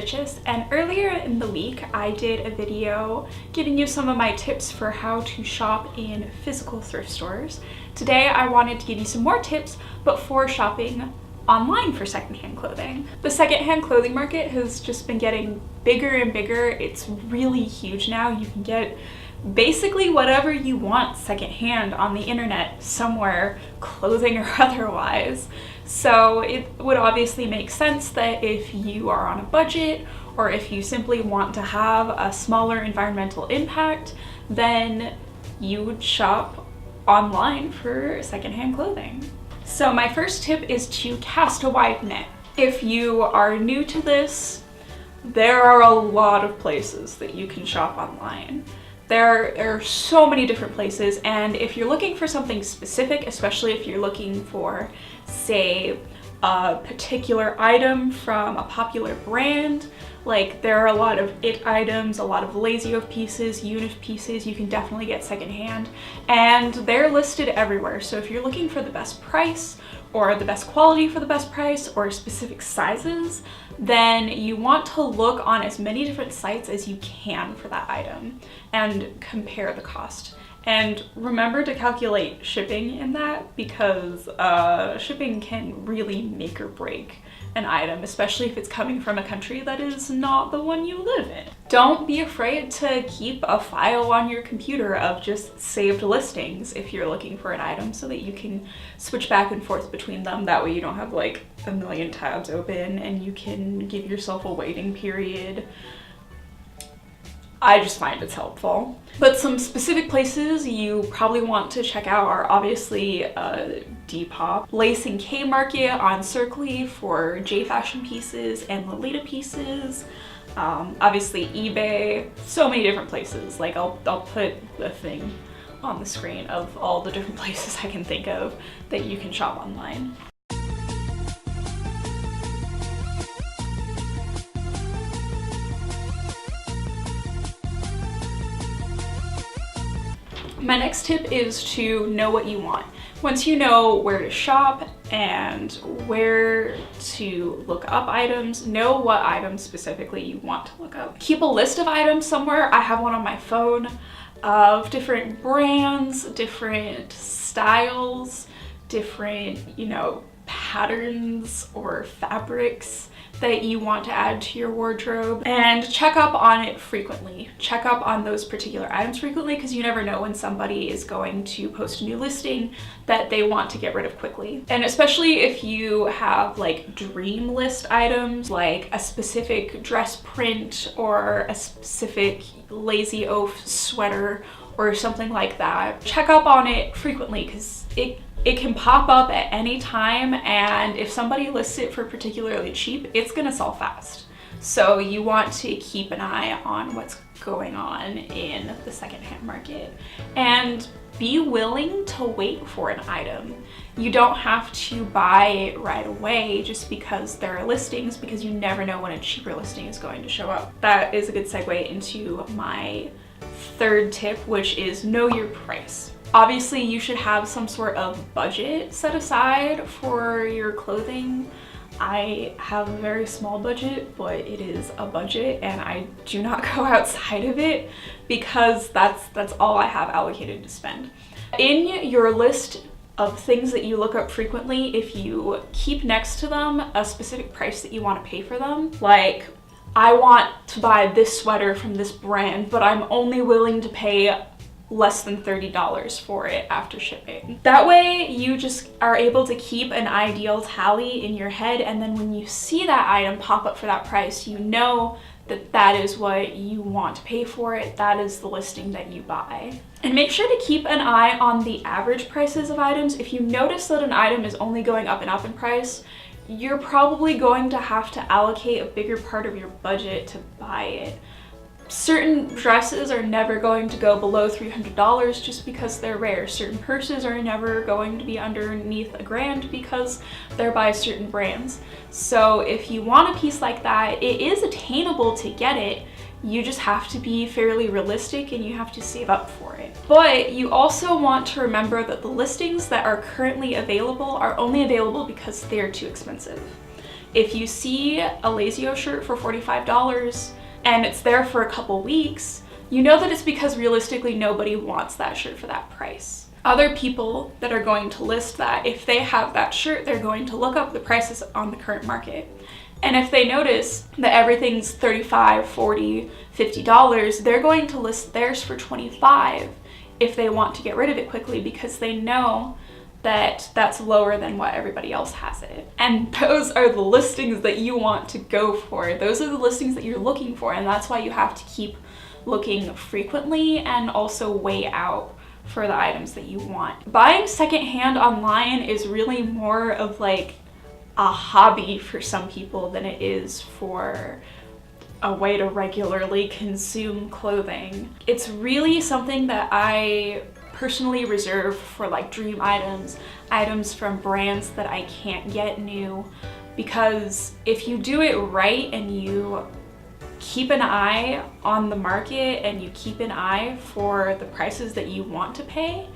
Stitches, and earlier in the week I did a video giving you some of my tips for how to shop in physical thrift stores. Today I wanted to give you some more tips, but for shopping online for secondhand clothing. The secondhand clothing market has just been getting bigger and bigger. It's really huge now. You can get basically whatever you want secondhand on the internet somewhere, clothing or otherwise. So it would obviously make sense that if you are on a budget or if you simply want to have a smaller environmental impact, then you would shop online for secondhand clothing. So my first tip is to cast a wide net. If you are new to this, there are a lot of places that you can shop online. There are so many different places, and if you're looking for something specific, especially if you're looking for, say, a particular item from a popular brand, like there are a lot of it items, a lot of Lazy Oaf pieces, Unif pieces you can definitely get secondhand, and they're listed everywhere. So if you're looking for the best price or the best quality for the best price or specific sizes, then you want to look on as many different sites as you can for that item and compare the cost. And remember to calculate shipping in that, because shipping can really make or break an item, especially if it's coming from a country that is not the one you live in. Don't be afraid to keep a file on your computer of just saved listings if you're looking for an item, so that you can switch back and forth between them. That way you don't have like a million tabs open and you can give yourself a waiting period. I just find it's helpful. But some specific places you probably want to check out are obviously Depop, Lace and K Market on Circly for J fashion pieces and Lolita pieces. Obviously eBay, so many different places. Like I'll put a thing on the screen of all the different places I can think of that you can shop online. My next tip is to know what you want. Once you know where to shop and where to look up items, know what items specifically you want to look up. Keep a list of items somewhere. I have one on my phone of different brands, different styles, different, patterns or fabrics that you want to add to your wardrobe, and check up on it frequently. Check up on those particular items frequently, because you never know when somebody is going to post a new listing that they want to get rid of quickly. And especially if you have like dream list items, like a specific dress print or a specific Lazy Oaf sweater or something like that, check up on it frequently, because it can pop up at any time, and if somebody lists it for particularly cheap, it's gonna sell fast. So you want to keep an eye on what's going on in the secondhand market, and be willing to wait for an item. You don't have to buy it right away just because there are listings, because you never know when a cheaper listing is going to show up. That is a good segue into my third tip, which is know your price. Obviously, you should have some sort of budget set aside for your clothing. I have a very small budget, but it is a budget, and I do not go outside of it because that's all I have allocated to spend. In your list of things that you look up frequently, if you keep next to them a specific price that you want to pay for them, like I want to buy this sweater from this brand, but I'm only willing to pay less than $30 for it after shipping. That way you just are able to keep an ideal tally in your head, and then when you see that item pop up for that price, you know that that is what you want to pay for it. That is the listing that you buy. And make sure to keep an eye on the average prices of items. If you notice that an item is only going up and up in price, you're probably going to have to allocate a bigger part of your budget to buy it. Certain dresses are never going to go below $300 just because they're rare. Certain purses are never going to be underneath $1,000 because they're by certain brands. So if you want a piece like that, it is attainable to get it. You just have to be fairly realistic and you have to save up for it. But you also want to remember that the listings that are currently available are only available because they're too expensive. If you see a Lazio shirt for $45 and it's there for a couple weeks, you know that it's because realistically nobody wants that shirt for that price. Other people that are going to list that, if they have that shirt, they're going to look up the prices on the current market. And if they notice that everything's $35, $40, $50, they're going to list theirs for $25 if they want to get rid of it quickly, because they know that that's lower than what everybody else has it. And those are the listings that you want to go for. Those are the listings that you're looking for, and that's why you have to keep looking frequently and also weigh out for the items that you want. Buying secondhand online is really more of like a hobby for some people than it is for a way to regularly consume clothing. It's really something that I personally reserve for like dream items, items from brands that I can't get new, because if you do it right and you keep an eye on the market and you keep an eye for the prices that you want to pay,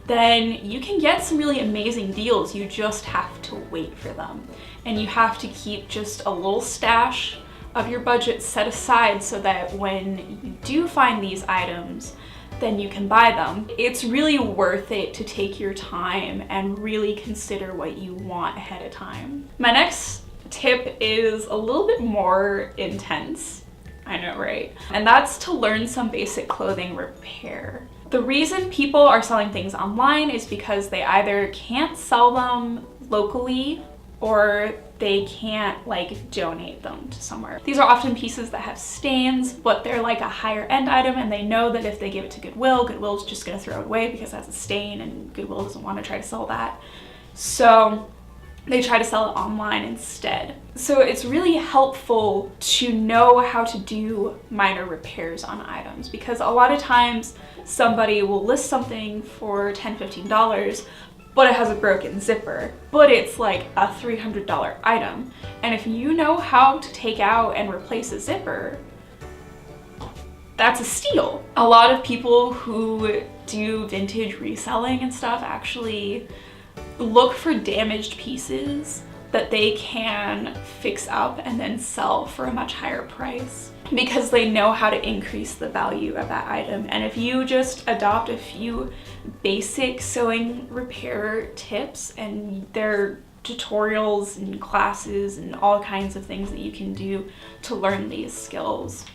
then you can get some really amazing deals. You just have to wait for them. And you have to keep just a little stash of your budget set aside so that when you do find these items, then you can buy them. It's really worth it to take your time and really consider what you want ahead of time. My next tip is a little bit more intense. I know, right? And that's to learn some basic clothing repair. The reason people are selling things online is because they either can't sell them locally or they can't like donate them to somewhere. These are often pieces that have stains, but they're like a higher end item, and they know that if they give it to Goodwill, Goodwill's just gonna throw it away because that's a stain and Goodwill doesn't want to try to sell that. So they try to sell it online instead. So it's really helpful to know how to do minor repairs on items, because a lot of times somebody will list something for $10, $15, but it has a broken zipper, but it's like a $300 item. And if you know how to take out and replace a zipper, that's a steal. A lot of people who do vintage reselling and stuff actually look for damaged pieces that they can fix up and then sell for a much higher price, because they know how to increase the value of that item. And if you just adopt a few basic sewing repair tips, and there are tutorials and classes and all kinds of things that you can do to learn these skills,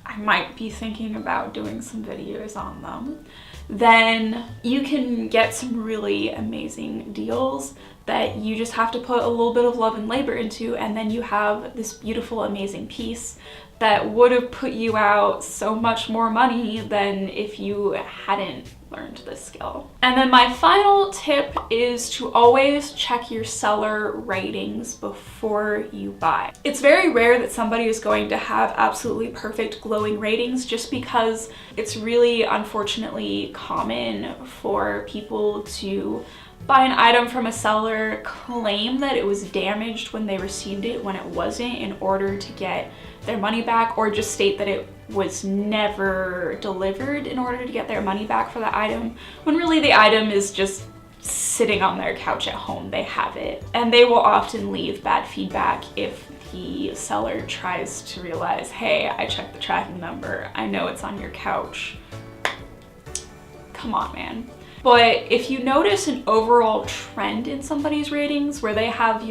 I might be thinking about doing some videos on them, then you can get some really amazing deals that you just have to put a little bit of love and labor into, and then you have this beautiful, amazing piece that would have put you out so much more money than if you hadn't learned this skill. And then my final tip is to always check your seller ratings before you buy. It's very rare that somebody is going to have absolutely perfect glowing ratings, just because it's really unfortunately common for people to buy an item from a seller, claim that it was damaged when they received it when it wasn't, in order to get their money back, or just state that it was never delivered in order to get their money back for the item, when really the item is just sitting on their couch at home. They have it. And they will often leave bad feedback if the seller tries to realize, hey, I checked the tracking number, I know it's on your couch. Come on, man. But if you notice an overall trend in somebody's ratings where they have,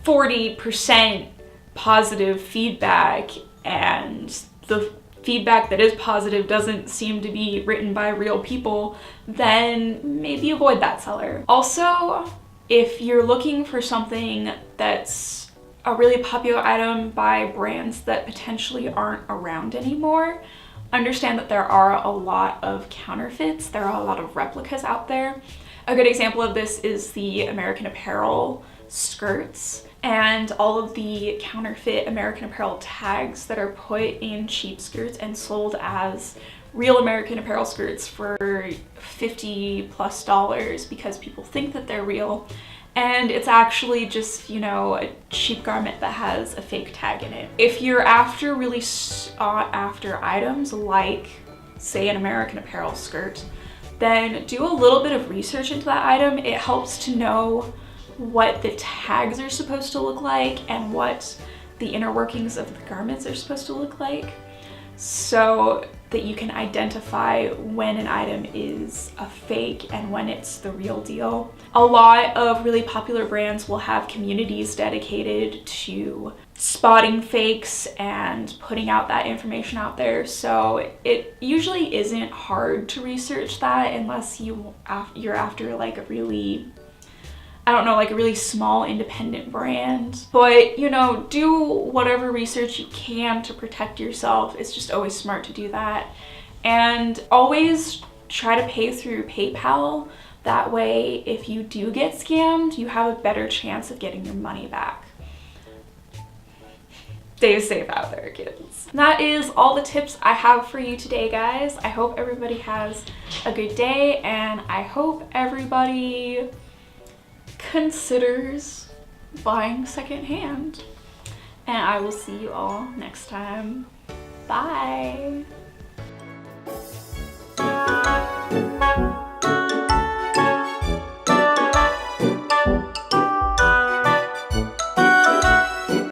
40% positive feedback, and the feedback that is positive doesn't seem to be written by real people, then maybe avoid that seller. Also, if you're looking for something that's a really popular item by brands that potentially aren't around anymore, understand that there are a lot of counterfeits, there are a lot of replicas out there. A good example of this is the American Apparel skirts and all of the counterfeit American Apparel tags that are put in cheap skirts and sold as real American Apparel skirts for $50+ because people think that they're real. And it's actually just, a cheap garment that has a fake tag in it. If you're after really sought after items like, say, an American Apparel skirt, then do a little bit of research into that item. It helps to know what the tags are supposed to look like and what the inner workings of the garments are supposed to look like, so that you can identify when an item is a fake and when it's the real deal. A lot of really popular brands will have communities dedicated to spotting fakes and putting out that information out there, so it usually isn't hard to research that unless you're after like a really, I don't know, like a really small independent brand. But, you know, do whatever research you can to protect yourself. It's just always smart to do that. And always try to pay through PayPal. That way, if you do get scammed, you have a better chance of getting your money back. Stay safe out there, kids. That is all the tips I have for you today, guys. I hope everybody has a good day, and I hope everybody considers buying secondhand. And I will see you all next time. Bye.